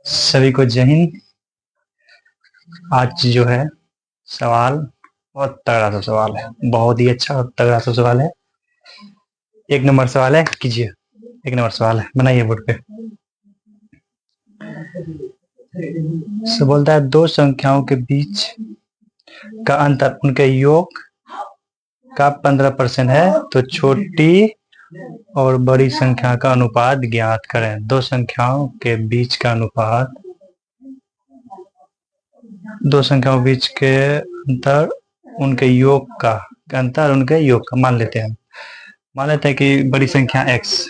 सभी को जय हिंद। आज जो है सवाल बहुत तगड़ा सा सवाल है, बहुत ही अच्छा और तगड़ा सा सवाल है। 1 नंबर सवाल है, कीजिए। 1 नंबर सवाल है, बनाइए बोर्ड पे। बोलता है दो संख्याओं के बीच का अंतर उनके योग का 15% है, तो छोटी और बड़ी संख्या का अनुपात ज्ञात करें। दो संख्याओं के बीच का अनुपात, दो संख्याओं के बीच के अंतर उनके योग का अंतर उनके योग का मान लेते हैं कि बड़ी संख्या x,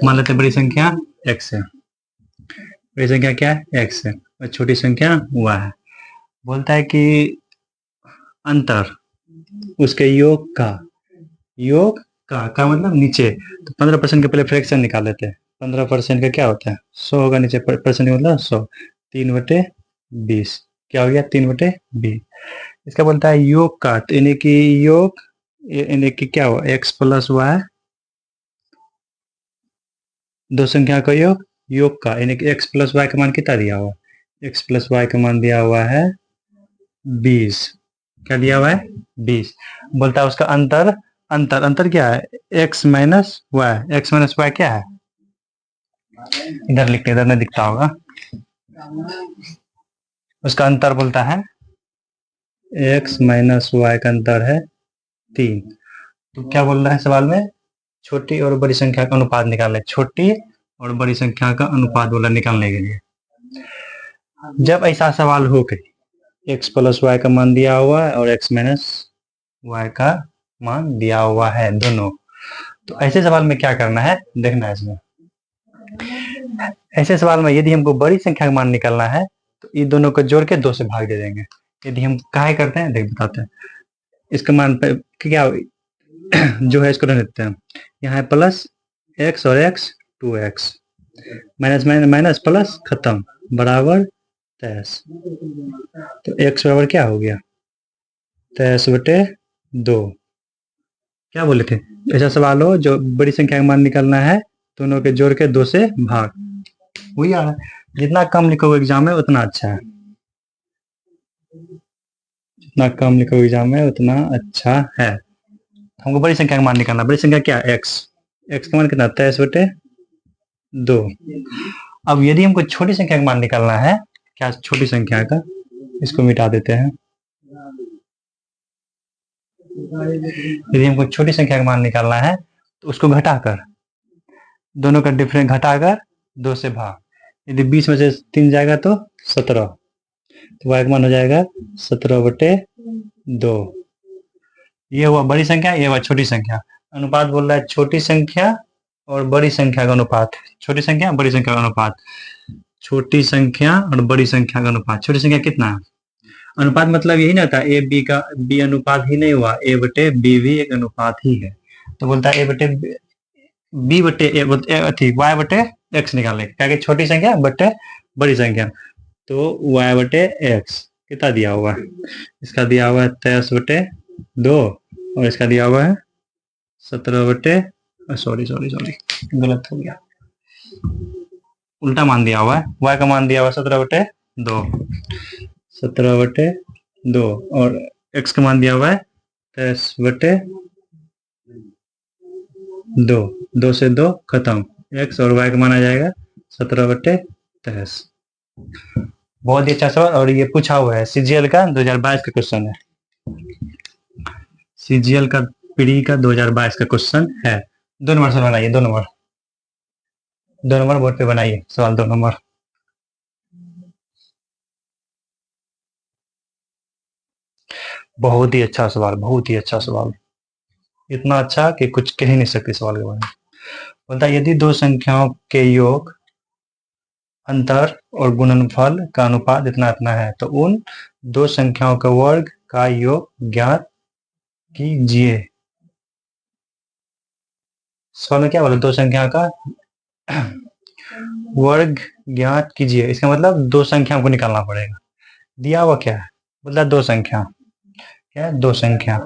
मान लेते हैं बड़ी संख्या x है। बड़ी संख्या क्या है? x है और छोटी संख्या y है। बोलता है कि अंतर उसके योग का मतलब नीचे, तो 15% के पहले फ्रैक्शन निकाल लेते हैं। 15% का क्या होता है? 100 होगा, नीचे परसेंट मतलब 100, 3/20 क्या हो गया? 3/20। इसका बोलता है योग का, तो यानी कि योग यानी कि क्या हुआ? x प्लस वाई, दो संख्या का योग का, यानी कि x प्लस वाई का मान कितना दिया हुआ? x प्लस वाई का मान दिया हुआ है 20। क्या दिया हुआ है? 20। बोलता है उसका अंतर क्या है? x minus y. x minus y क्या है? इधर लिखते, इधर नहीं दिखता होगा। उसका अंतर बोलता है x माइनस वाई का अंतर है 3। तो क्या बोल रहा है सवाल में? छोटी और बड़ी संख्या का अनुपात निकालने, छोटी और बड़ी संख्या का अनुपात बोला निकालने के लिए। जब ऐसा सवाल हो कि x प्लस वाई का मान दिया हुआ है और x माइनस वाई का मान दिया हुआ है दोनों, तो ऐसे सवाल में क्या करना है देखना है। इसमें ऐसे सवाल में यदि हमको बड़ी संख्या का मान निकालना है तो ये दोनों को जोड़ के 2 से भाग दे देंगे। यदि हम काहे करते हैं देख बताते हैं। इसका मान क्या जो है इसको रख देते हैं। यहाँ है प्लस x और x 2x, minus minus plus खत्म, बराबर 23। तो x बराबर क्या हो गया? 23/2। क्या बोले थे? ऐसा सवाल हो जो बड़ी संख्या का मान निकालना है, दोनों के जोड़ के 2 से भाग, वही आ रहा है। जितना कम लिखोगे एग्जाम में उतना अच्छा है, जितना कम लिखोगे एग्जाम में उतना अच्छा है। हमको बड़ी संख्या का मान निकालना। बड़ी संख्या क्या है? x का मान कितना? 23/2। अब यदि हमको छोटी संख्या का मान निकालना है, क्या छोटी संख्या का, इसको मिटा देते हैं। यदि हमको छोटी संख्या का मान निकालना है तो उसको घटाकर, दोनों का डिफरेंस घटाकर 2 से भाग। यदि 20 में से 3 जाएगा तो 17, तो y का मान हो जाएगा 17/2। ये हुआ बड़ी संख्या, ये हुआ छोटी संख्या। अनुपात बोल रहा है छोटी संख्या और बड़ी संख्या का अनुपात। छोटी संख्या बड़ी संख्या का अनुपात, छोटी संख्या और बड़ी संख्या का अनुपात। छोटी संख्या कितना है? अनुपात मतलब यही ना था, ए बी का बी अनुपात ही नहीं हुआ, a बटे बी भी एक अनुपात ही है। तो बोलता है a बटे बी बटे अथी y बटे x निकालने, क्या कि छोटी संख्या बटे बड़ी संख्या। तो y बटे x कितना दिया हुआ है? इसका दिया हुआ है 23/2 और इसका दिया हुआ है 17 सॉरी गलत हो गया, उल्टा मान दिया हुआ है। y का मान दिया हुआ है 17/2 और x का मान दिया हुआ है 23/2। 2 से 2 खत्म, x और y का मान आ जाएगा 17/23। बहुत ही अच्छा सवाल, और ये पूछा हुआ है CGL का 2022 का क्वेश्चन है। CGL का प्री का 2022 का क्वेश्चन है। 2 नंबर सवाल बनाइए, 2 नंबर बोर्ड पे बनाइए सवाल 2 नंबर। बहुत ही अच्छा सवाल, बहुत ही अच्छा सवाल, इतना अच्छा कि कुछ कह ही नहीं सकते सवाल के बारे में। बोलता है यदि दो संख्याओं के योग, अंतर और गुणनफल का अनुपात इतना इतना है तो उन दो संख्याओं का वर्ग का योग ज्ञात कीजिए। सवाल में क्या बोला? दो संख्या का वर्ग ज्ञात कीजिए। इसका मतलब दो संख्या को निकालना पड़ेगा। दिया हुआ क्या है? मतलब दो संख्या, क्या है? दो संख्या।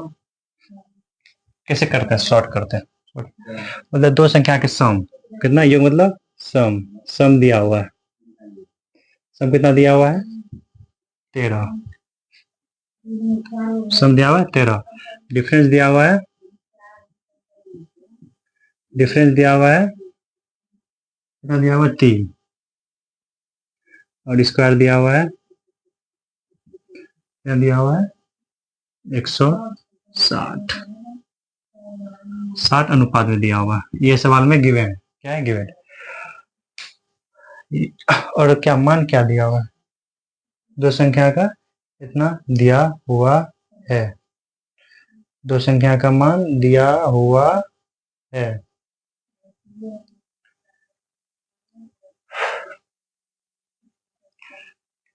कैसे करते हैं? शॉर्ट करते हैं, मतलब दो संख्या के सम कितना, योग मतलब सम, सम दिया हुआ है, सम कितना दिया हुआ है 13, सम दिया हुआ है 13, डिफरेंस दिया हुआ है, डिफरेंस दिया हुआ है कितना दिया हुआ है 3, और स्क्वायर दिया हुआ है, क्या दिया हुआ है 160, 60 अनुपात में दिया हुआ है। ये सवाल में गिवन है, क्या है गिवन, और क्या मान क्या दिया हुआ है, दो संख्या का इतना दिया हुआ है, दो संख्या का मान दिया हुआ है।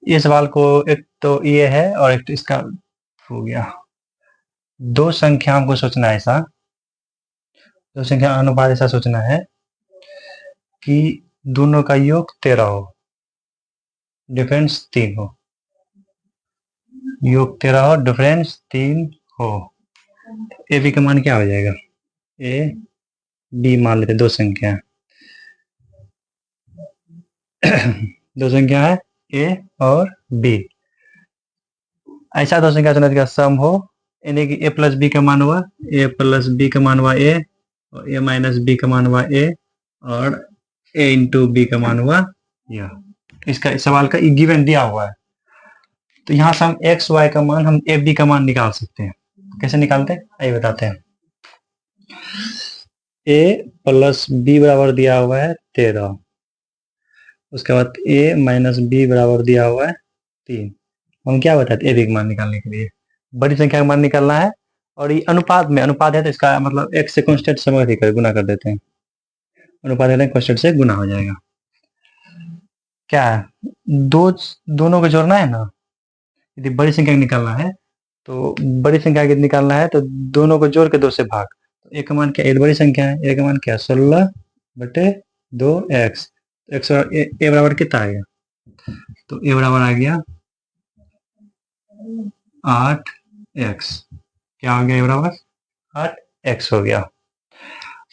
ये सवाल को एक तो ये है और एक तो इसका हो गया। दो संख्याओं को सोचना है ऐसा, दो संख्या अनुपात ऐसा सोचना है कि दोनों का योग 13 हो, डिफरेंस 3 हो, योग 13 हो, डिफरेंस 3 हो। ए बी का मान क्या हो जाएगा, ए बी मान लेते दो संख्या दो संख्या है ए और बी, ऐसा दो संख्या चुना जिसका सम हो, यानी कि ए प्लस बी का मान हुआ, ए प्लस बी का मान हुआ ए, और ए माइनस बी का मान हुआ ए, और ए इंटू बी का मान हुआ यह। इसका इस सवाल का गिवन दिया हुआ है, तो यहाँ से हम एक्स वाई का मान, हम ए बी का मान निकाल सकते हैं। कैसे निकालते हैं आइए बताते हैं। ए प्लस बी बराबर दिया हुआ है 13, उसके बाद ए माइनस बी बराबर दिया हुआ है 3। हम क्या बताते ए बी का मान निकालने के लिए बड़ी संख्या का मान निकालना है, और ये अनुपात में, अनुपात है तो इसका मतलब x से कांस्टेंट समझ ही कर गुना कर देते हैं, अनुपात है कांस्टेंट से गुना हो जाएगा। क्या है, दोनों को जोड़ना है ना, यदि बड़ी संख्या निकालना है तो बड़ी संख्या के निकालना है तो दोनों को जोड़ के 2 से भाग, तो ए का मान क्या, ए बड़ी संख्या है, ए का मान क्या 16 बटे 2x, एक्स ए बराबर कितना आएगा, तो ए बराबर आ गया 8x, क्या हो गया ए बराबर 8x हो गया।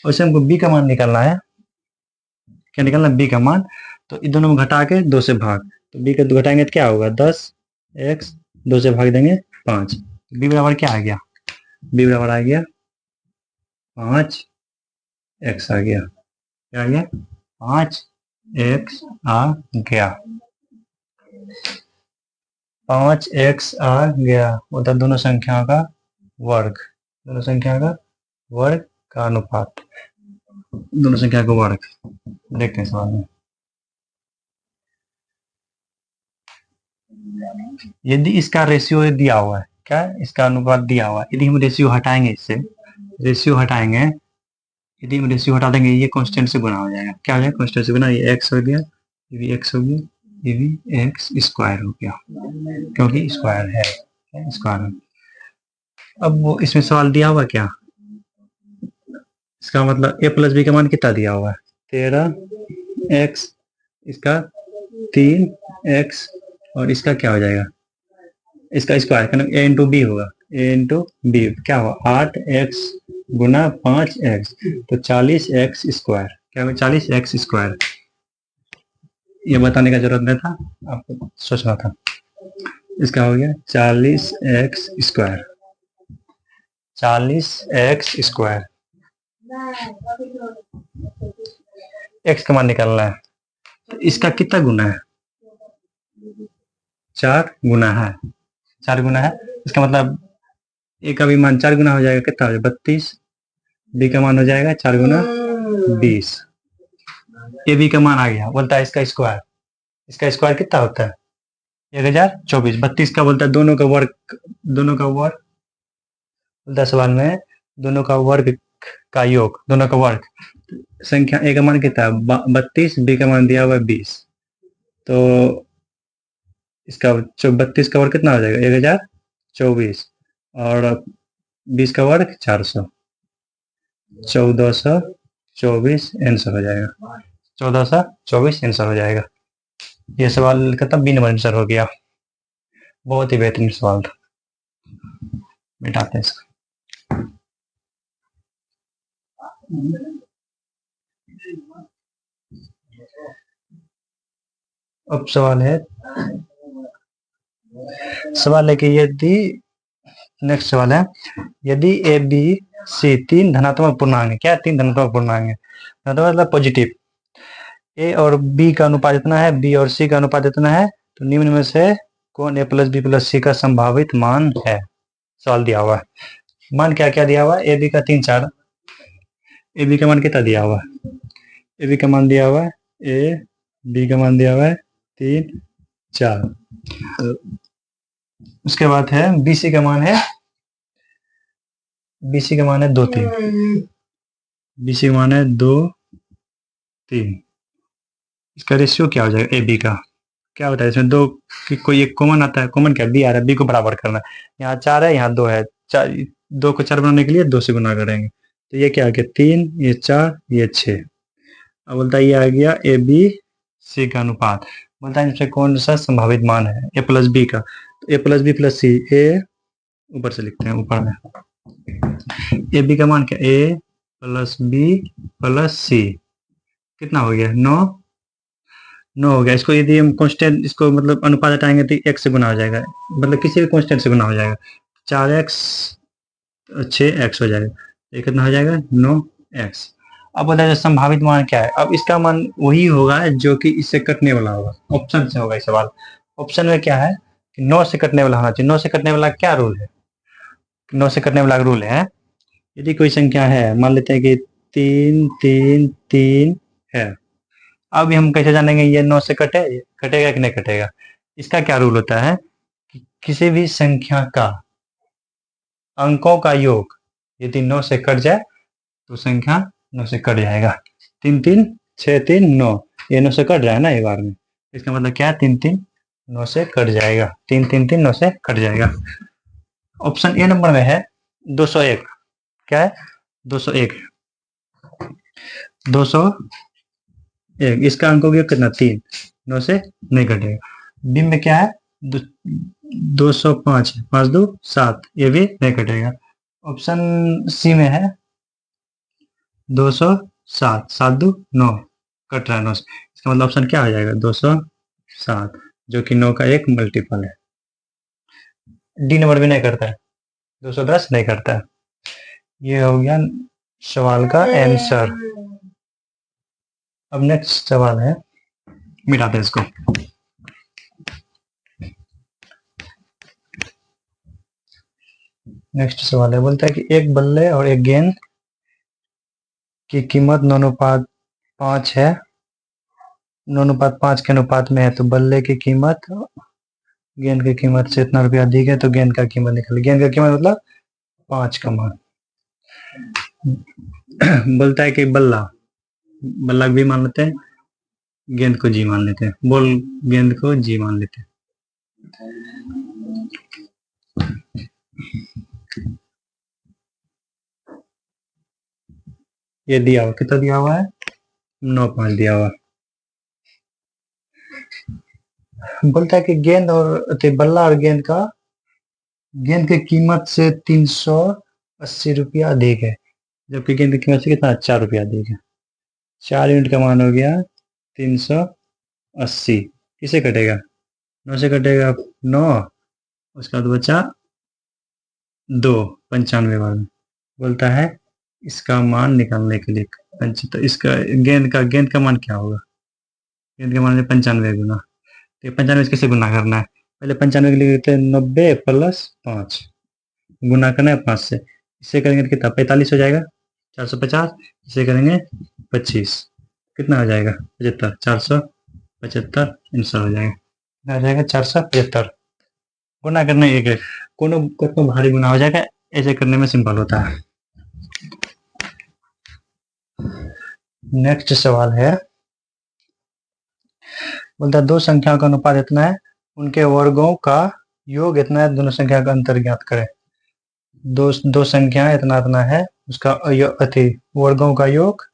वैसे हमको b का मान निकालना है, क्या निकालना है b का मान, तो इन दोनों में घटा के 2 से भाग, तो b का घटाएंगे तो क्या होगा 10x, 2 से भाग देंगे 5, b बराबर क्या आ गया, b बराबर आ गया 5x आ गया, क्या आ गया 5x आ गया, 5x आ गया, मतलब दोनों संख्याओं का वर्ग, दोनों संख्या का वर्ग का अनुपात, दोनों संख्या का वर्ग। देखते हैं सवाल में, यदि इसका रेशियो दिया हुआ है, क्या इसका अनुपात दिया हुआ है, यदि हम रेशियो हटाएंगे, इससे रेशियो हटाएंगे, यदि हम रेशियो हटा देंगे ये कांस्टेंट से गुना हो जाएगा, क्या हो जाएगा कांस्टेंट से गुना, ये x हो गया, ये भी x हो गया, ये भी x स्क्वायर हो गया, क्योंकि स्क्वायर है, स्क्वायर है। अब वो इसमें सवाल दिया हुआ क्या, इसका मतलब a प्लस बी का मान कितना दिया हुआ है 13x, इसका 3x, और इसका क्या हो जाएगा, इसका स्क्वायर करना a इंटू बी होगा, a इंटू बी क्या होगा 8x गुना 5x, तो 40x स्क्वायर, क्या होगा 40x स्क्वायर। ये बताने का जरूरत नहीं था, आपको सोचना था। इसका हो गया 40x square, 40x square, x का मान निकालना है, तो इसका कितना गुना है 4 गुना है, 4 गुना है, इसका मतलब ए का भी मान 4 गुना हो जाएगा, कितना हो जाएगा 32, बी का मान हो जाएगा 4 गुना 20, ए बी का मान आ गया, बोलता है इसका स्क्वायर, इसका स्क्वायर कितना होता है 1024, 32 का बोलता है दोनों का वर्ग, दोनों का वर्ग बोलता है सवाल में, दोनों का वर्ग का योग, दोनों का वर्ग, संख्या ए का मान कितना है 32, बी का मान दिया हुआ है 20, तो इसका 32 का वर्ग कितना हो जाएगा 1024, और 20 का वर्ग 400, 1424 आंसर हो जाएगा, 1424 आंसर हो जाएगा। ये सवाल का तब बी नंबर आंसर हो गया, बहुत ही बेहतरीन सवाल था, मिटाते हैं इसको। अब सवाल है कि यदि नेक्स्ट सवाल है, यदि ए बी सी तीन धनात्मक पूर्णांक है, क्या तीन धनात्मक पूर्णांक है, मतलब पॉजिटिव, ए और बी का अनुपात इतना है, बी और सी का अनुपात इतना है, तो निम्न में से कौन ए प्लस बी प्लस सी का संभावित मान है। सवाल दिया हुआ है, मान क्या क्या दिया हुआ है, ए बी का 3 4, ए बी का मान कितना दिया हुआ है, ए बी का मान दिया हुआ है, ए बी का मान दिया हुआ है 3 4। उसके बाद है बी सी का मान है, बी सी का मान है 2 3, बी सी का मान है 2 3। इसका रेशियो क्या हो जाएगा ए बी का, क्या होता है इसमें दो की कोई एक कॉमन आता है, कॉमन क्या बी आ रहा है, बी को बराबर करना है, यहाँ 4 है यहाँ 2 है, 4 2 को 4 बनाने के लिए 2 से गुना करेंगे, तो ये क्या आ गया 3, ये 4, ये 6। अब बोलता है ये आ गया ए बी सी का अनुपात, बोलता है इसमें कौन सा संभावित मान है ए प्लस बी का, तो ए प्लस बी प्लस सी, ए ऊपर से लिखते हैं ऊपर में, ए बी का मान क्या, ए प्लस बी प्लस सी कितना हो गया 9 9 हो गया। इसको यदि हम कांस्टेंट, इसको मतलब अनुपात हटाएंगे तो x से गुना हो जाएगा, मतलब किसी भी कांस्टेंट से गुना हो जाएगा, 4x 6x हो जाएगा, ये कितना हो जाएगा 9x। अब बताइए संभावित मान क्या है, अब इसका मान वही होगा जो कि इससे कटने वाला होगा, ऑप्शन से होगा ये सवाल। ऑप्शन में क्या है कि 9 से कटने वाला होना चाहिए, 9 से कटने वाला क्या रूल है, 9 से कटने वाला रूल है, यदि कोई संख्या है, मान लेते हैं कि 3 3 3 है, अब हम कैसे जानेंगे ये 9 से कटेगा कि नहीं कटेगा। इसका क्या रूल होता है कि किसी भी संख्या का अंकों का योग यदि 9 से कट जाए तो संख्या 9 से कट जाएगा। 3 3 6 3 9, ये 9 से कट रहा है ना एक बार में, इसका मतलब क्या है 3 3 9 से कट जाएगा, 3 3 3 9 से कट जाएगा। ऑप्शन ए नंबर में है 201, क्या है 201, 201, इसका अंक हो गया कितना 3, 9 से नहीं कटेगा। बी में क्या है 205, 5 2 7, ये भी नहीं कटेगा। ऑप्शन सी में है 207, 7 2 9, कट रहा है 9 से, इसका मतलब ऑप्शन क्या हो जाएगा 207, जो कि 9 का एक मल्टीपल है। डी नंबर भी नहीं करता है, 210 नहीं करता है। ये हो गया सवाल का आंसर। अब नेक्स्ट सवाल है, मिटाते हैं इसको। नेक्स्ट सवाल है, बोलता है कि एक बल्ले और एक गेंद की कीमत 9:5 है, 9:5 के अनुपात में है, तो बल्ले की कीमत गेंद की कीमत से इतना रुपया अधिक है, तो गेंद का कीमत निकल, गेंद का कीमत मतलब 5 का मान। बोलता है कि बल्ला भी मान लेते हैं, गेंद को जी मान लेते हैं, बॉल गेंद को जी मान लेते हैं। ये दिया हुआ कितना दिया हुआ है 9.5 दिया हुआ। बोलता है कि गेंद और बल्ला और गेंद की कीमत से 380 रुपया अधिक है, जबकि गेंद की कीमत से कितना 4 रुपया अधिक है। 4 यूनिट का मान हो गया 380, किसे कटेगा 9 से कटेगा 9, उसका बाद बचा 2, 95 बार में। बोलता है इसका मान निकालने के लिए तो इसका गेंद का मान क्या होगा, गेंद का मान है 95 गुना, तो 95 कैसे गुना करना है, पहले 95 के लिए करते हैं 90 प्लस 5, गुना करना है 5 से, इससे करेंगे तो कितना 45 हो जाएगा 450, इसे करेंगे 25, कितना हो जाएगा 75, 475 आंसर हो जाएगा, कितना हो जाएगा 475। गुना करने एक कोनो भारी गुना हो जाएगा, ऐसे करने में सिंपल होता है। नेक्स्ट सवाल है, बोलता है दो संख्याओं का अनुपात इतना है, उनके वर्गों का योग इतना है, दोनों संख्या का अंतर ज्ञात करें। दो संख्या इतना इतना है, उसका वर्गों का योग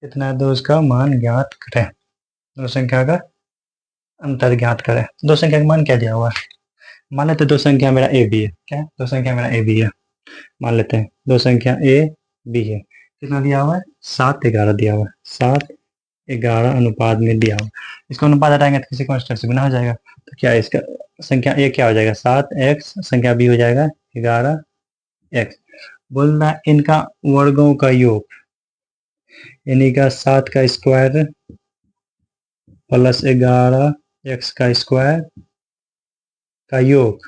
इतना है, दो उसका मान ज्ञात करें, दो संख्या का अंतर ज्ञात करें। दो संख्या का मान क्या दिया हुआ है, मान लेते दो संख्या मेरा ए बी है, क्या दो संख्या मेरा ए बी है, मान लेते हैं दो संख्या ए बी है, कितना दिया हुआ है? 7:11 दिया हुआ है, 7:11 अनुपात में दिया हुआ। इसको अनुपात हटाएंगे तो किसी कांस्टेंट से गुना हो जाएगा। तो क्या इसका संख्या ए क्या हो जाएगा? 7x, संख्या बी हो जाएगा 11x। बोल रहा है इनका वर्गों का योग, यानी का 7 का स्क्वायर प्लस 11x का स्क्वायर का योग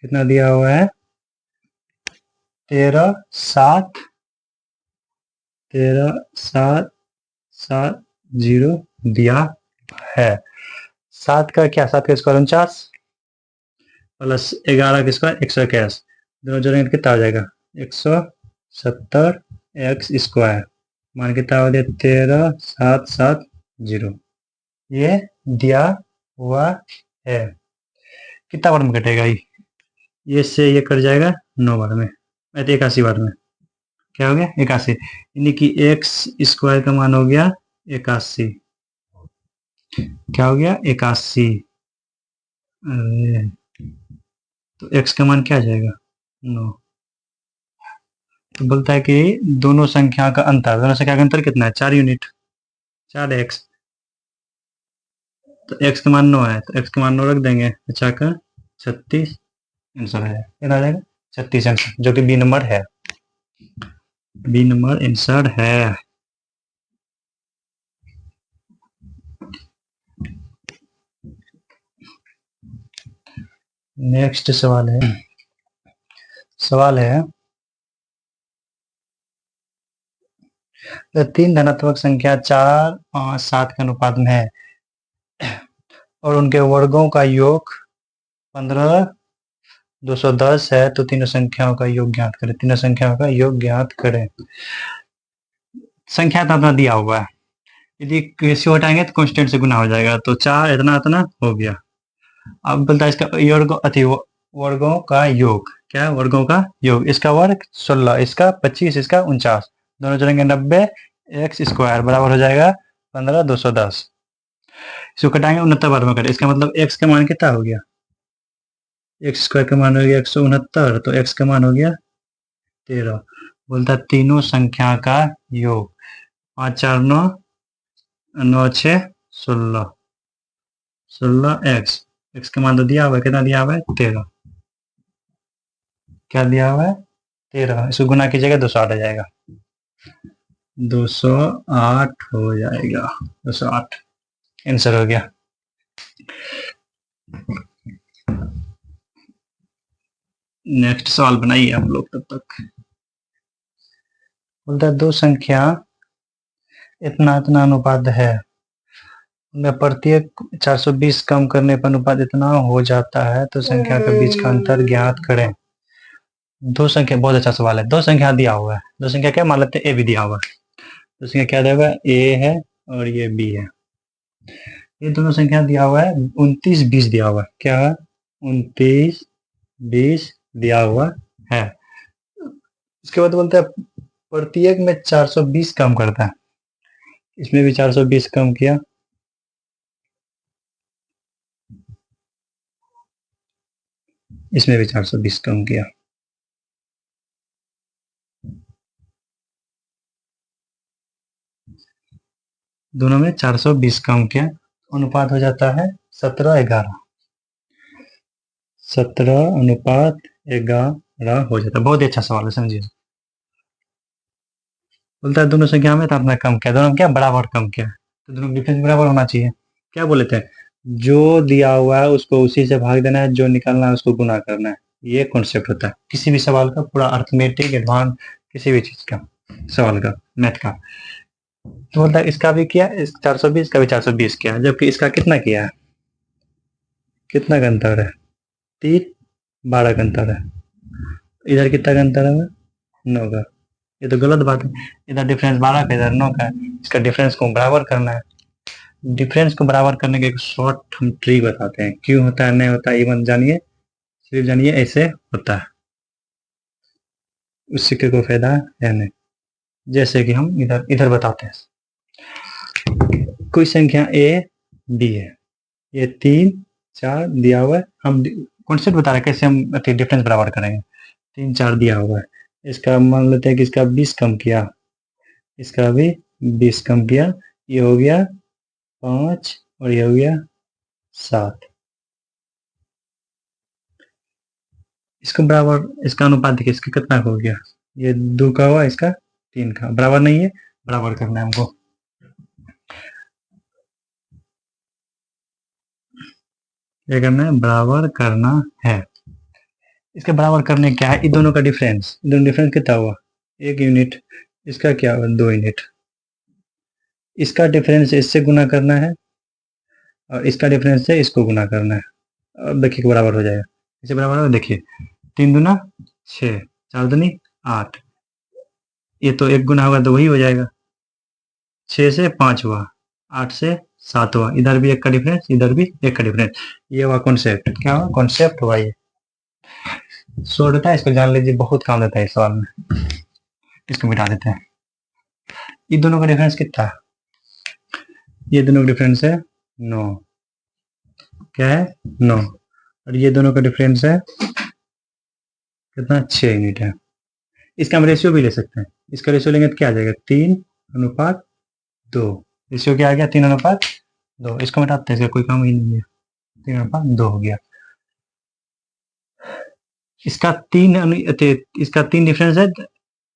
कितना दिया हुआ है? 13,7,7,0 दिया है। 7 का क्या? 7 का स्क्वायर 49 प्लस 11 का स्क्वायर 121, दोनों जोड़ेंगे तो कितना हो जाएगा? 170x स्क्वायर मान कितना हो गया? 13,7,7,0 ये दिया हुआ है। कितना बार में कटेगा ये से ये कट जाएगा 9 बार में, 81 बार में। क्या हो गया? 81, यानी कि एक्स स्क्वायर का मान हो गया 81। क्या हो गया? 81। तो एक्स का मान क्या आ जाएगा? 9। तो बोलता है कि दोनों संख्या का अंतर कितना है? 4 यूनिट, 4x। तो x का मान 9 है, तो x का मान 9 रख देंगे, अच्छा का 36 आंसर है। कितना आ जाएगा? 36 आंसर, जो कि बी नंबर है। बी नंबर आंसर है। नेक्स्ट सवाल है, तो 3 धनात्मक संख्या 4, 5, 7 के अनुपात में है और उनके वर्गों का योग 15, 210 है, तो तीनों संख्याओं का योग ज्ञात करें। तीनों संख्याओं का योग ज्ञात करें। संख्या तो अपना दिया हुआ है, यदि किसी हटाएंगे तो कांस्टेंट से गुना हो जाएगा, तो 4 इतना इतना हो गया। अब बोलता है इसका वर्गों का योग। क्या है? वर्गों का योग। इसका वर्ग 16, इसका 25, इसका 49, दोनों जोड़ेंगे 90 एक्स स्क्वायर बराबर हो जाएगा 15, 210। इसको कटाएंगे 69 बार में करें, इसका मतलब एक्स का मान कितना हो गया? एक्स स्क्वायर का मान हो गया 169, तो एक्स का मान हो गया 13। बोलता है तीनों संख्या का योग। 5 4 9, 9 6 16, 16x। एक्स का मान तो दिया हुआ है, कितना दिया हुआ है? 13। क्या दिया हुआ है? 13। इसको गुना कीजिएगा 208 आ जाएगा, 208 हो जाएगा, 208 आंसर हो गया। नेक्स्ट सवाल बनाइए आप लोग तब तक। बोलता है दो संख्या इतना इतना अनुपात है, उनमें प्रत्येक 420 कम करने पर अनुपात इतना हो जाता है, तो संख्या के बीच का अंतर ज्ञात करें। दो संख्या, बहुत अच्छा सवाल है। दो संख्या दिया हुआ है, दो संख्या क्या मान लेते हैं? ए भी दिया हुआ है। दो संख्या क्या दिया हुआ है? ए है और ये बी है। ये दोनों संख्या दिया हुआ है 29 20 दिया हुआ है। क्या है? 29 20 दिया हुआ है। उसके बाद बोलते हैं प्रत्येक में 420 कम करता है। इसमें भी 420 कम किया, इसमें भी 420 कम किया। दोनों में 420 कम किया, अनुपात हो जाता है 17:11। 17:11 हो जाता है। बहुत ही अच्छा सवाल है, समझिए। बोलता है दोनों संख्या में तो आपने कम किया, दोनों में क्या बराबर कम किया, तो दोनों डिफरेंस बराबर होना चाहिए। क्या बोले थे? जो दिया हुआ है उसको उसी से भाग देना है, जो निकालना है उसको गुना करना है। ये कॉन्सेप्ट होता है किसी भी सवाल का, पूरा अर्थमेटिक एडवांस किसी भी चीज का सवाल का, मैथ का। तो बोलता है इसका भी किया, इस 420 का भी 420 किया, जबकि इसका कितना किया है? कितना का अंतर है? 3 12 का अंतर है। इधर कितना का अंतर है? 9 का। ये तो गलत बात है। इधर डिफरेंस 12 का, इधर 9 का है। इसका डिफरेंस को बराबर करना है। डिफरेंस को बराबर करने का एक शॉर्ट हम ट्रिक बताते हैं। क्यों होता है नहीं होता है ये मत जानिए, सिर्फ जानिए ऐसे होता है। उस सिक्के को फायदा है नहीं। जैसे कि हम इधर इधर बताते हैं, कोई संख्या ए बी है, ये 3 4 दिया हुआ है। हम कॉन्सेप्ट बता रहे हैं कैसे हम डिफरेंस बराबर करेंगे। 3 4 दिया हुआ है, इसका मान लेते हैं कि इसका 20 कम किया, इसका भी 20 कम किया, ये हो गया 5 और ये हो गया 7। इसको बराबर, इसका अनुपात देखिए इसका कितना हो गया, ये 2 का हुआ, इसका 3 का, बराबर नहीं है, बराबर करना है हमको। ये करना है, बराबर करना है। इसके बराबर करने क्या है, इन दोनों का डिफरेंस, दोनों डिफरेंस कितना हुआ 1 यूनिट, इसका क्या हुआ 2 यूनिट। इसका डिफरेंस इससे गुना करना है और इसका डिफरेंस से इसको गुना करना है, और देखिए बराबर हो जाएगा। इसे बराबर होगा, देखिए 3 दूना 6, 4 दूनी 8, ये तो 1 गुना होगा तो वही हो जाएगा, 6 से 5 हुआ, 8 से 7 हुआ, इधर भी 1 का डिफरेंस, इधर भी 1 का डिफरेंस। ये हुआ कॉन्सेप्ट, क्या हुआ कॉन्सेप्ट हुआ, ये शॉर्ट होता है, इसको जान लीजिए, बहुत काम देता है इस सवाल में। इसको मिटा देते हैं। इन दोनों का डिफरेंस कितना है, ये दोनों का डिफरेंस है 9, क्या है 9, और ये दोनों का डिफरेंस है कितना 6 यूनिट है। इसका हम रेशियो भी ले सकते हैं, इसका रेशियो लेंगे तो क्या आ जाएगा 3:2, रेशियो क्या आ गया 3:2। इसको मिटाते हैं, इसका कोई काम ही नहीं है, 3:2 हो गया। इसका 3 डिफरेंस है,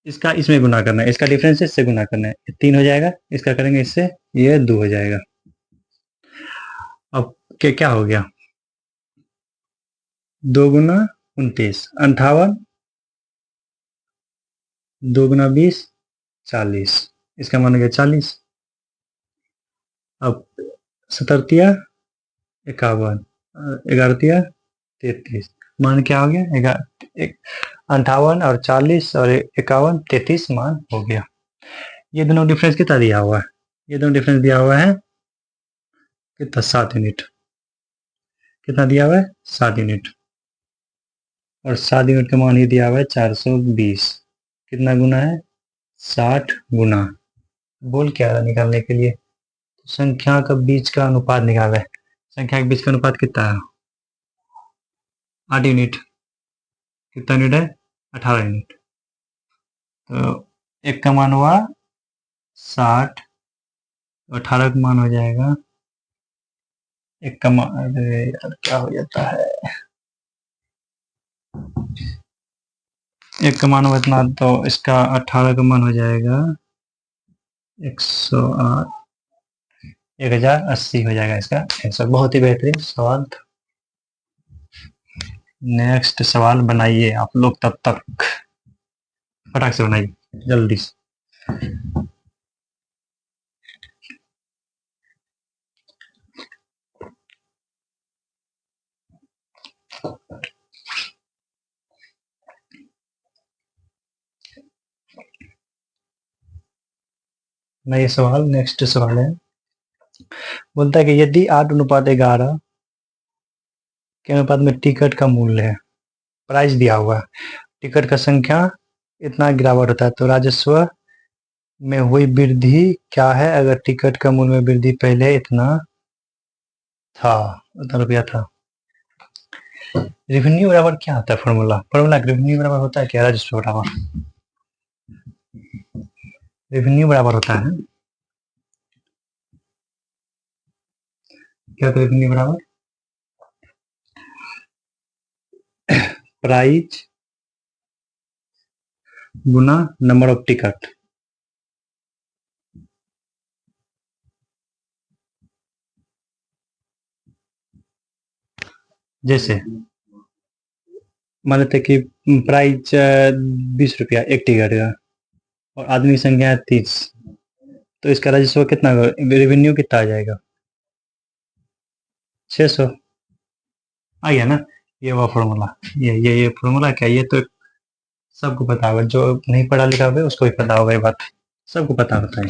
इसका इसमें गुना करना है, इसका डिफरेंस है इससे गुना करना है, 3 हो जाएगा, इसका करेंगे इससे, ये 2 हो जाएगा। अब क्या हो गया 2 गुना 29 58, 2 गुना 20 40, इसका मान गया 40। अब 17 51, 11 33, मान क्या हो गया 58 और 40 और 51 33 मान हो गया। ये दोनों डिफरेंस कितना दिया हुआ है, ये दोनों डिफरेंस दिया हुआ है कितना 7 यूनिट, कितना दिया हुआ है 7 यूनिट, और 7 यूनिट का मान ही दिया हुआ है 420, कितना गुना है 60 गुना। बोल क्या रहा निकालने के लिए, संख्या का बीच का अनुपात निकाला है, संख्या के बीच का अनुपात कितना है 8 यूनिट, कितना यूनिट है 18 यूनिट, तो एक का मान हुआ 60, 18 का मान हो जाएगा, एक का मान, अरे यार क्या हो जाता है, एक का मान हुआ इतना, तो इसका 18 का मान हो जाएगा 108, 1080 हो जाएगा इसका आंसर। बहुत ही बेहतरीन सवाल। नेक्स्ट सवाल बनाइए आप लोग, तब तक फटाक से बनाइए जल्दी से। नया सवाल, नेक्स्ट सवाल है, बोलता है कि यदि 8:11 के अनुपात में टिकट का मूल्य है, प्राइस दिया हुआ है, टिकट का संख्या इतना गिरावट होता है, तो राजस्व में हुई वृद्धि क्या है अगर टिकट का मूल्य में वृद्धि पहले इतना था, उतना रुपया था। रेवेन्यू बराबर क्या होता है, फॉर्मूला रेवेन्यू बराबर होता है क्या, राजस्व बराबर, रेवेन्यू बराबर होता है क्या, तो रेवेन्यू बराबर price Guna number of ticket. जैसे मान लेते कि प्राइस 20 रुपया एक टिकट का, और आदमी की संख्या है 30, तो इसका राजस्व कितना, रेवेन्यू कितना आ जाएगा 600, आ गया ना। ये वो फॉर्मूला, ये फॉर्मूला क्या, ये तो सबको पता होगा, जो नहीं पढ़ा लिखा होगा उसको भी पता होगा, ये बात सबको पता होता है।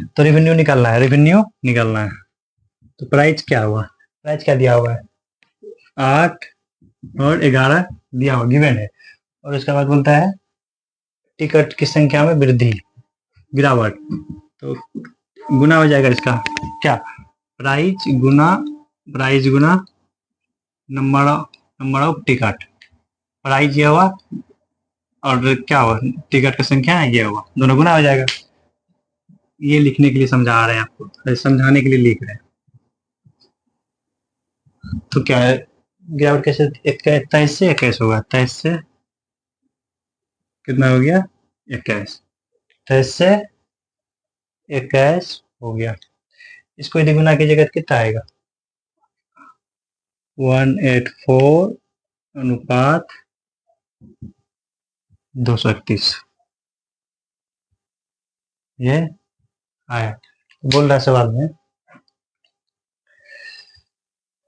तो रेवेन्यू निकालना है, रेवेन्यू निकालना है, तो प्राइस क्या हुआ, प्राइस क्या दिया हुआ है 8 और 11 दिया हुआ गिवन है, और उसके बाद बोलता है टिकट की संख्या में वृद्धि गिरावट, तो गुना हो जाएगा इसका क्या, price Guna number of ticket, price ये हुआ और क्या हुआ, टिकट का संख्या ये हुआ, दोनों गुना हो जाएगा। ये लिखने के लिए समझा रहे हैं आपको, समझाने के लिए लिख रहे हैं। तो क्या है, गिरावट कैसे, 23 से 21 होगा, 23 से कितना हो गया, 21, 23 से 21 हो गया। इसको यदि गुना कीजिएगा तो कितना आएगा, 184 अनुपात 231, ये आया। बोल रहा है सवाल में,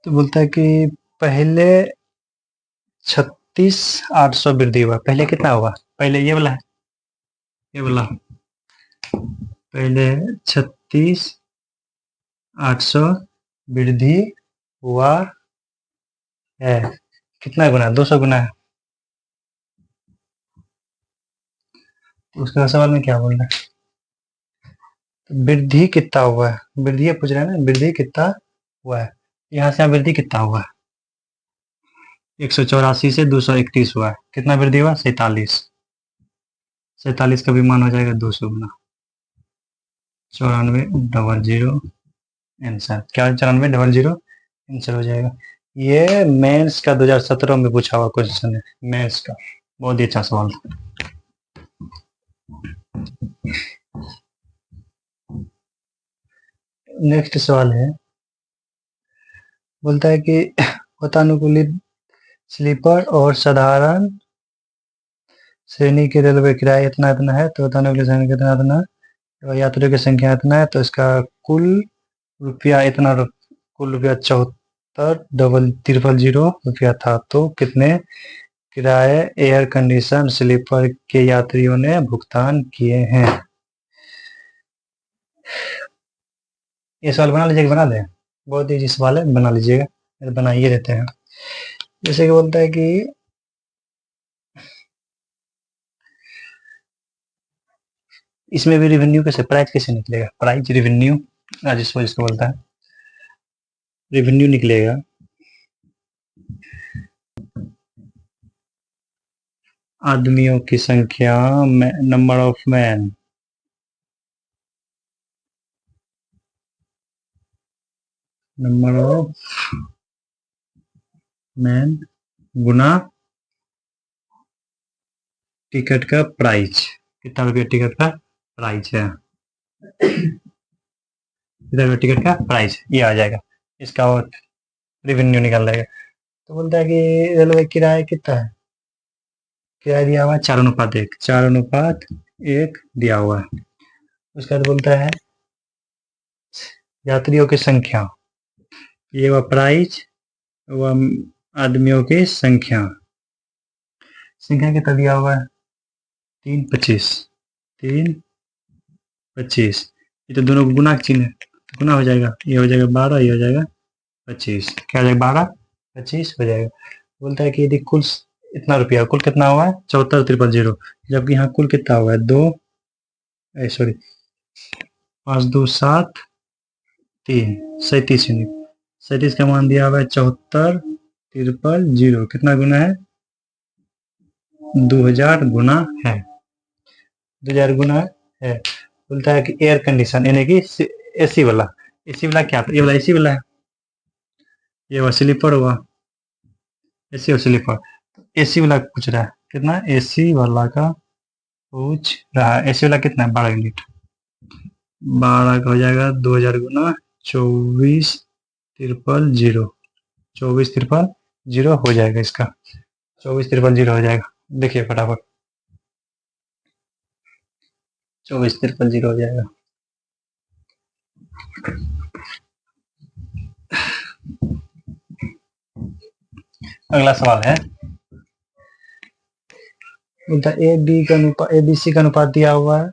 तो बोलता है कि पहले 36,800 वृद्धि हुआ, पहले कितना हुआ, पहले ये वाला है, ये वाला, पहले 36,800 वृद्धि हुआ है, कितना गुना, 200 गुना है। तो उसका सवाल में क्या बोल रहा है, तो वृद्धि कितना हुआ है, वृद्धि पूछ रहा है ना, वृद्धि कितना हुआ है, यहाँ से यहाँ वृद्धि कितना हुआ है, 184 से 231 हुआ है, कितना वृद्धि हुआ, 47, 47 का भी मान हो जाएगा 200 गुना, 9400, आंसर क्या, 9400 आंसर हो जाएगा। ये मेंस का 2017 में पूछा हुआ क्वेश्चन है, मेंस का, बहुत ही अच्छा सवाल था। नेक्स्ट सवाल है, बोलता है कि वातानुकूलित स्लीपर और साधारण श्रेणी के रेलवे किराया इतना इतना है, तो वातानुकूलित श्रेणी कितना इतना है, यात्रियों की संख्या इतना है, तो इसका कुल रुपया इतना, कुल रुपया 74,300 रुपया था, तो कितने किराए एयर कंडीशन स्लीपर के यात्रियों ने भुगतान किए हैं। ये सवाल बना लीजिएगा, बना दें, बहुत ईजी सवाल है, बना लीजिएगा, बनाइए देते हैं। जैसे कि बोलता है कि इसमें भी रेवेन्यू कैसे, प्राइस कैसे निकलेगा, प्राइस रेवेन्यू, राजस्व जिसको बोलता है, रेवेन्यू निकलेगा आदमियों की संख्या, number of man, number of man Guna ticket का प्राइस, कितना रुपया टिकट का प्राइस है, कितना रुपया टिकट का प्राइस, ये आ जाएगा, इसका और रेवेन्यू निकाल देगा। तो बोलता है कि रेलवे किराया कितना है, किराया दिया हुआ है 4:1, 4:1 दिया हुआ है। उसके बाद बोलता है यात्रियों की संख्या, ये वह प्राइस, वह आदमियों की संख्या, संख्या कितना दिया हुआ है, 325, 325, ये तो दोनों गुना का चिन्ह है, तो गुना हो जाएगा, ये हो जाएगा 12, ये हो जाएगा 25, क्या हो जाएगा, 12, 25 हो जाएगा। बोलता है कि यदि कुल इतना रुपया, कुल कितना हुआ है, 74,350, जबकि यहाँ कुल कितना हुआ है, 5, 2, 7, 3, 37 यूनिट, 37 का मान दिया हुआ है 74,350, कितना गुना है, 2000 गुना है, 2000 गुना है। बोलता है कि एयर कंडीशन यानी कि एसी वाला, एसी वाला क्या, ये वाला एसी वाला है, ये वाला स्लीपर हुआ, एसी और स्लीपर, एसी वाला पूछ रहा है कितना, एसी वाला का पूछ रहा है, एसी वाला कितना है, 12 यूनिट, 12 का हो जाएगा 2000 गुना 24,350, 24,350 हो जाएगा इसका, 24,350 हो जाएगा, देखिए फटाफट, 24,350 हो जाएगा। अगला सवाल है, ए बी का अनुपात, ए बी सी का अनुपात दिया हुआ है,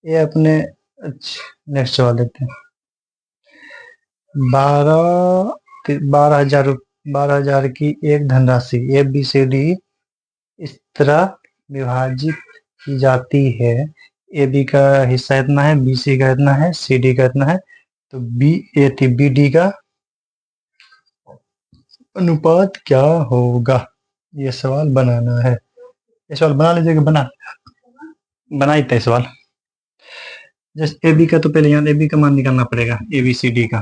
ये अपने, अच्छा नेक्स्ट सवाल देखते हैं, 12,000 की एक धनराशि ए बी सी डी इस तरह विभाजित की जाती है, ए बी का हिस्सा इतना है, बी सी का इतना है, सी डी का इतना है, तो बी ए थी बी डी का अनुपात क्या होगा, ये सवाल बनाना है। ये सवाल बना लीजिएगा, बना ही था सवाल। जस्ट ए बी का तो पहले यहाँ ए बी का मान निकालना पड़ेगा, ए बी सी डी का।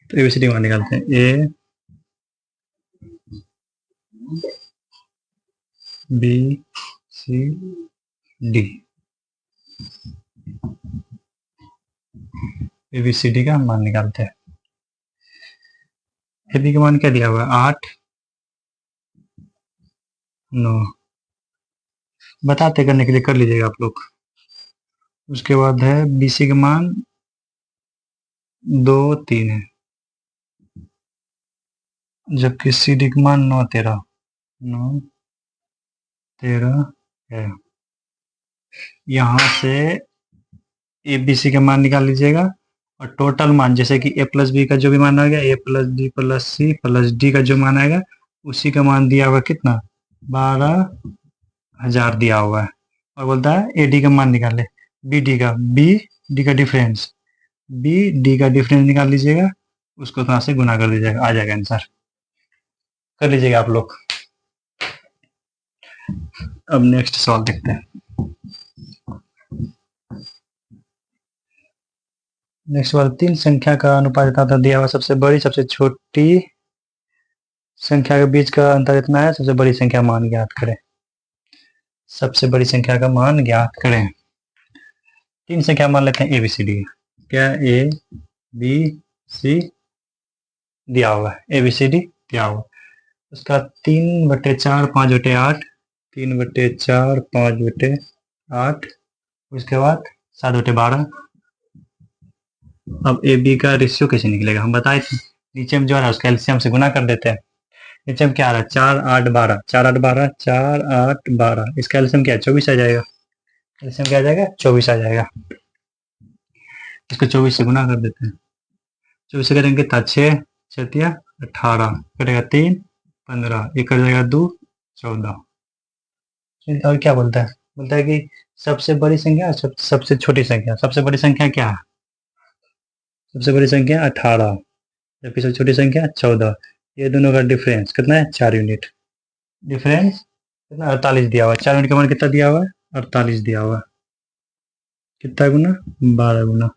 तो ए बी सी डी मान निकालते हैं, A B C D, A B C D का मान निकालते हैं। ए बी का मान क्या दिया हुआ है, 8 9, बताते करने के लिए कर लीजिएगा आप लोग। उसके बाद है बी सी का मान 2 3 है, जबकि सी डी का मान 9 13 है। यहाँ से ए बी सी का मान निकाल लीजिएगा और टोटल मान, जैसे कि ए प्लस बी का जो भी मान आएगा, A plus B plus C plus D का जो मान आएगा, उसी का मान दिया हुआ कितना, 12,000 दिया हुआ है। और बोलता है ए डी का मान निकाले, बी डी का डिफरेंस, बी डी का डिफरेंस निकाल लीजिएगा, उसको थोड़ा से गुना कर दीजिएगा, आ जाएगा आंसर। कर लीजिएगा आप लोग। अब नेक्स्ट सवाल देखते हैं। नेक्स्ट सवाल, 3 संख्या का अनुपात इतना था दिया हुआ, सबसे बड़ी सबसे छोटी संख्या के बीच का अंतर इतना है, सबसे बड़ी संख्या मान ज्ञात करें। सबसे बड़ी संख्या का मान ज्ञात करें। 3 संख्या मान लेते हैं ए बी सी डी। क्या ए बी सी दिया हुआ है, ए बी सी डी दिया हुआ, उसका 3/4 5/8, 3/4 5/8, उसके बाद 7/12। अब ए बी का रेशियो कैसे निकलेगा, हम बताए थे, नीचे में जो आ रहा है उसका एलसीएम से गुना कर देते हैं। नीचे में क्या आ रहा है, 4 8 12, 4 8 12, 4 8 12, इसका एलसीएम क्या है, 24 आ जाएगा। एलसीएम क्या आ जाएगा, 24 आ जाएगा। इसको 24 से गुना कर देते हैं। 24 से करेंगे कितना, 6 6 18, कटेगा 3 15, एक कर जाएगा 2 14। और क्या बोलता है कि सबसे बड़ी संख्या सबसे छोटी संख्या, सबसे बड़ी संख्या क्या है, सबसे बड़ी संख्या 18, जबकि सबसे छोटी संख्या 14। ये दोनों का डिफरेंस कितना है, 4 यूनिट। डिफरेंस कितना, 48 दिया हुआ है। 4 यूनिट का मान कितना दिया हुआ है, 48 दिया हुआ है। कितना गुना, 12 गुना।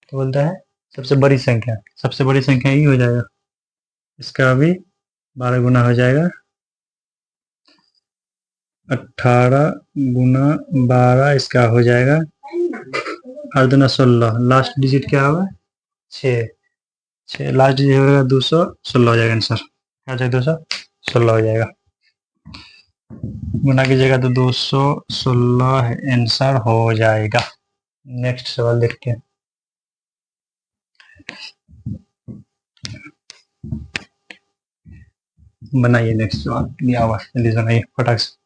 तो बोलता है सबसे बड़ी संख्या, सबसे बड़ी संख्या ही हो जाएगा, इसका भी 12 गुना हो जाएगा। 18 गुना 12 इसका हो जाएगा 8 दूना 16, लास्ट डिजिट क्या होगा, 6 6, लास्ट डिजिट होगा 216 हो जाएगा आंसर। क्या जाएगा, 216 हो जाएगा। गुना कीजिएगा तो 216 आंसर हो जाएगा। नेक्स्ट सवाल देखते हैं। बनाइए नेक्स्ट सवाल, दिया हुआ जल्दी बनाइए फटाक से।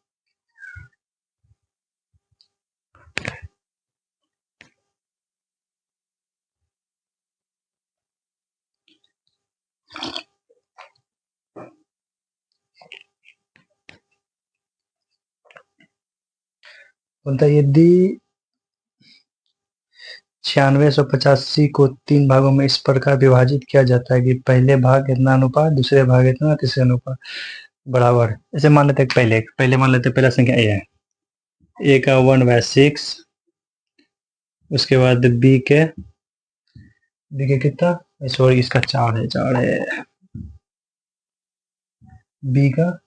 बोलता है यदि 9685 को 3 भागों में इस प्रकार विभाजित किया जाता है कि पहले भाग इतना अनुपात, दूसरे भाग इतना, तीसरे अनुपात बराबर। ऐसे मान लेते हैं, पहले मान लेते हैं, पहला संख्या ए है, ए का 1/6, उसके बाद बी के कितना, सॉरी इसका 4 है, बी का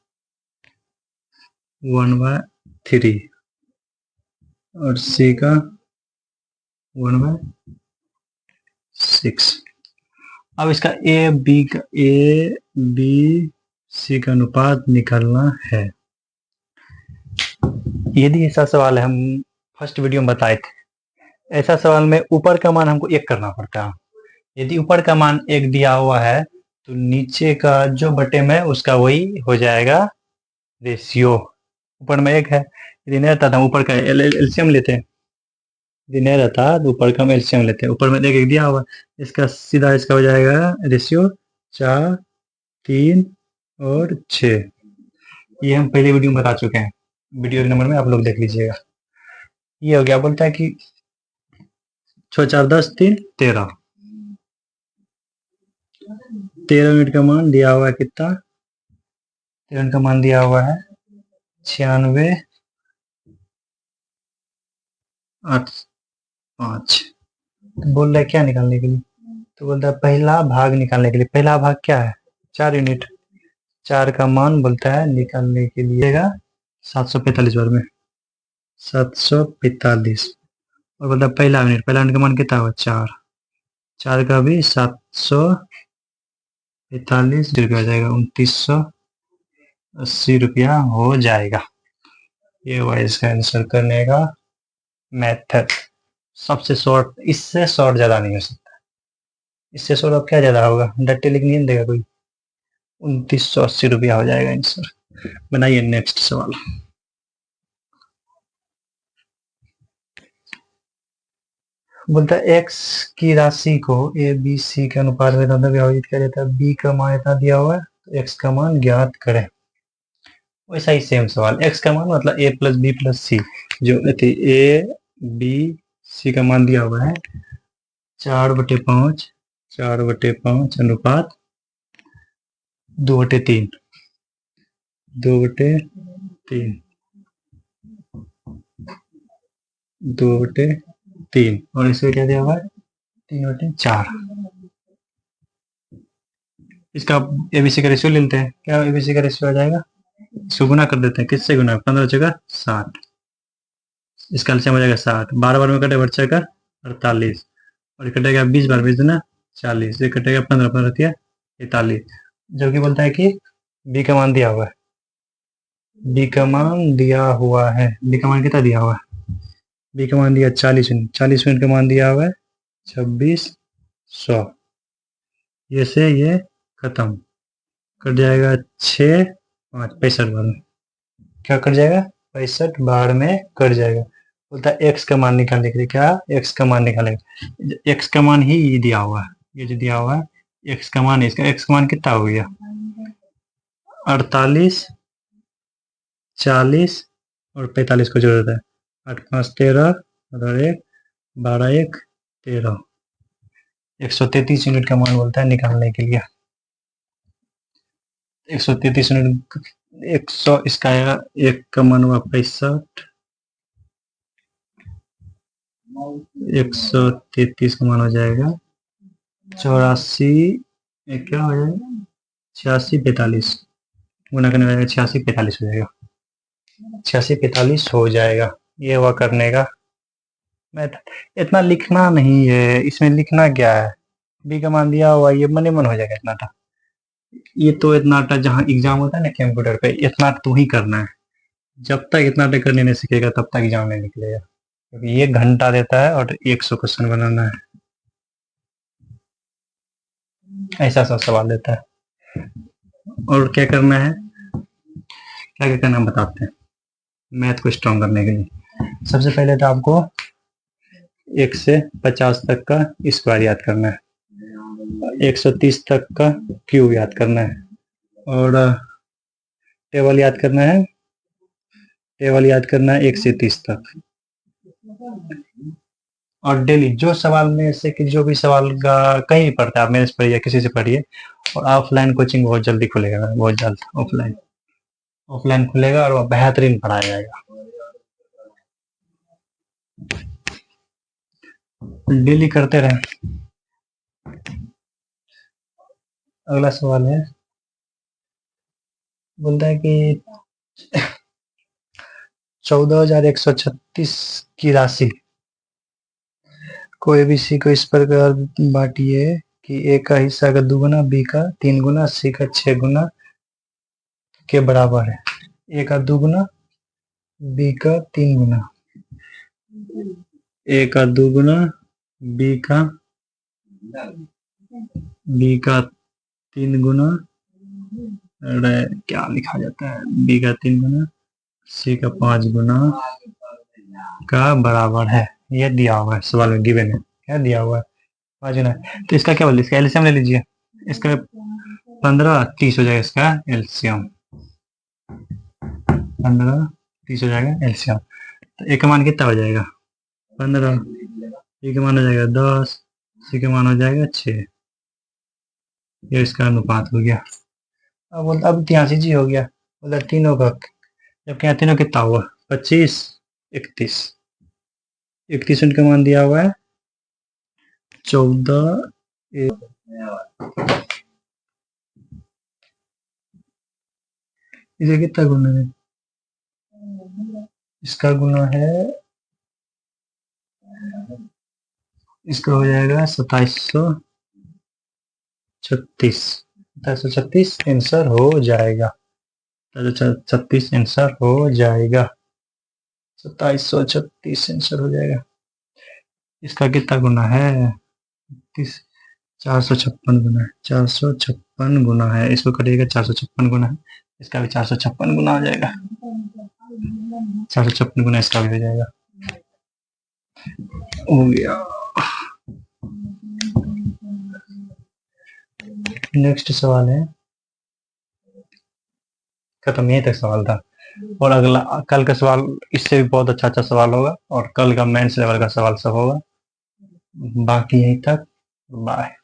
1/3 और सी का 1/6। अब इसका ए बी सी का अनुपात निकालना है। यदि ऐसा सवाल है, हम फर्स्ट वीडियो में बताए थे, ऐसा सवाल में ऊपर का मान हमको 1 करना पड़ता है। यदि ऊपर का मान 1 दिया हुआ है तो नीचे का जो बटे में उसका वही हो जाएगा रेशियो। ऊपर में 1 है, यदि नहीं रहता था ऊपर का एलसीएम लेते हैं, यदि नहीं रहता तो ऊपर का हम एलसीएम लेते हैं। ऊपर में 1 दिया हुआ, इसका सीधा इसका हो जाएगा रेशियो 4 3 और 6। ये हम पहले वीडियो में बता चुके हैं, वीडियो के नंबर में आप लोग देख लीजिएगा। ये हो गया, बोलता है कि 6 4 10 3 13, 13 यूनिट का मान दिया हुआ है कितना, 13 का मान दिया हुआ है 96 8 5। तो बोल रहा है क्या निकालने के लिए, तो बोलता है पहला भाग निकालने के लिए। पहला भाग क्या है, 4 यूनिट। 4 का मान बोलता है निकालने के लिए 745 बार में 745। और बोलता है पहला यूनिट का मान कितना हुआ 4। 4 का भी 745 रुपया हो जाएगा, 2980 रुपया हो जाएगा। ये हुआ इसका आंसर करने का मेथड। सबसे शॉर्ट, इससे शॉर्ट ज्यादा नहीं हो सकता। इससे शॉर्ट अब क्या ज्यादा होगा, डट्टे लिख नहीं देगा कोई। 2980 रुपया हो जाएगा आंसर। बनाइए नेक्स्ट सवाल। बोलता है एक्स की राशि को ए बी सी के अनुपात में विभाजित किया जाता है। बी का मान इतना दिया हुआ है, तो एक्स का मान ज्ञात करें। वैसा ही सेम सवाल, एक्स का मान मतलब ए प्लस बी प्लस सी, जो ए बी सी का मान दिया हुआ है 4/5 4/5 अनुपात 2/3 2/3 2/3 और इसमें क्या दिया हुआ है 3/4। इसका एबीसी का रेशियो ले लेते हैं। क्या एबीसी का रेशियो आ जाएगा, इसको गुना कर देते हैं। किससे गुना, 15 जगह 60, इसका एलसीएम हो जाएगा 60। 12 बार में कटे बच्चा का 48, और ये कटेगा 20 बार, 20 दूना 40, ये कटेगा 15, 15 दिया 43। जबकि बोलता है कि बी का मान दिया हुआ है, बी का मान दिया हुआ है, बी का मान कितना दिया हुआ है, बी का मान दिया 40 यूनिट, 40 यूनिट का मान दिया हुआ है 2600। ये से ये खत्म, कट जाएगा 6 5 65 बार में। क्या कट जाएगा, 65 बार में कट जाएगा। बोलता है एक्स का मान निकालने के लिए, क्या एक्स का मान निकालेंगे। एक्स का मान ही ये दिया हुआ है, ये जो दिया हुआ है एक्स का मान है। इसका एक्स का मान कितना हो गया 48 40 और 45 को जोड़ देता है 8 5 13 और 1 12 1 13, 133 यूनिट का मान बोलता है निकालने के लिए। 133 यूनिट 100, इसका एक का मान हुआ 65, 133 का मान हो जाएगा 84, क्या हो जाएगा 86 45, गुना करने में 86 45 हो जाएगा, 86 45 हो जाएगा। ये हुआ करने का मेथड। इतना लिखना नहीं है, इसमें लिखना क्या है, बी का मान दिया हुआ, ये मन मन हो जाएगा इतना था। ये तो इतना टा जहाँ एग्जाम होता है ना कंप्यूटर पे, इतना तू ही करना है। जब तक इतना टा करने नहीं सीखेगा तब तक एग्जाम नहीं निकलेगा, क्योंकि ये घंटा देता है और 100 क्वेश्चन बनाना है, ऐसा सब सवाल देता है। और क्या करना है, क्या क्या करना बताते हैं मैथ को स्ट्रॉन्ग करने के लिए। सबसे पहले तो आपको 1 से 50 तक का स्क्वायर याद करना है, 130 तक का क्यूब याद करना है, और टेबल याद करना है, टेबल याद करना है 1 से 30 तक। और डेली जो सवाल में से कि जो भी सवाल का कहीं भी पढ़ता है, आप मेरे से पढ़िए किसी से पढ़िए। और ऑफलाइन कोचिंग बहुत जल्दी खुलेगा, बहुत जल्द ऑफलाइन ऑफलाइन खुलेगा और वो बेहतरीन पढ़ाया जाएगा। डेली करते रहें। अगला सवाल है, बोलता है कि 14,136 की राशि को एबीसी को इस प्रकार बांटिए कि ए का हिस्सा का 2 गुना, बी का 3 गुना, सी का 6 गुना के बराबर है। ए का 2 गुना, बी का 3 गुना, ए का 2 गुना, बी का 3 गुना, क्या लिखा जाता है, बी का 3 गुना, सी का 5 गुना का बराबर है। ये दिया हुआ है सवाल में, गिवन है, क्या दिया हुआ है 5 गुना। तो इसका क्या बोलते, इसका एलसीएम ले लीजिए। इसका 15 30 हो जाएगा, इसका एलसीएम 15 30 हो जाएगा एलसीएम। तो ए का मान कितना हो जाएगा 15, बी का मान हो जाएगा 10, सी का मान हो जाएगा 6। ये इसका अनुपात हो गया। अब 83 जी हो गया, बोला तीनों का जबकि यहाँ तीनों कितना हुआ 25 31 31 उनका मान दिया हुआ है 14 इसे कितना गुना है इसका गुना है इसका हो जाएगा 2736 आंसर हो जाएगा 36 आंसर हो जाएगा 2736 आंसर हो जाएगा इसका कितना गुना है 456 गुना है 456 गुना है इसको करिएगा 456 गुना है इसका भी 456 गुना हो जाएगा 456 गुना इसका भी हो जाएगा हो गया। नेक्स्ट सवाल है खत्म यहीं तक सवाल था और अगला कल का सवाल इससे भी बहुत अच्छा सवाल होगा और कल का मेंस लेवल का सवाल सब होगा बाकी यहीं तक बाय।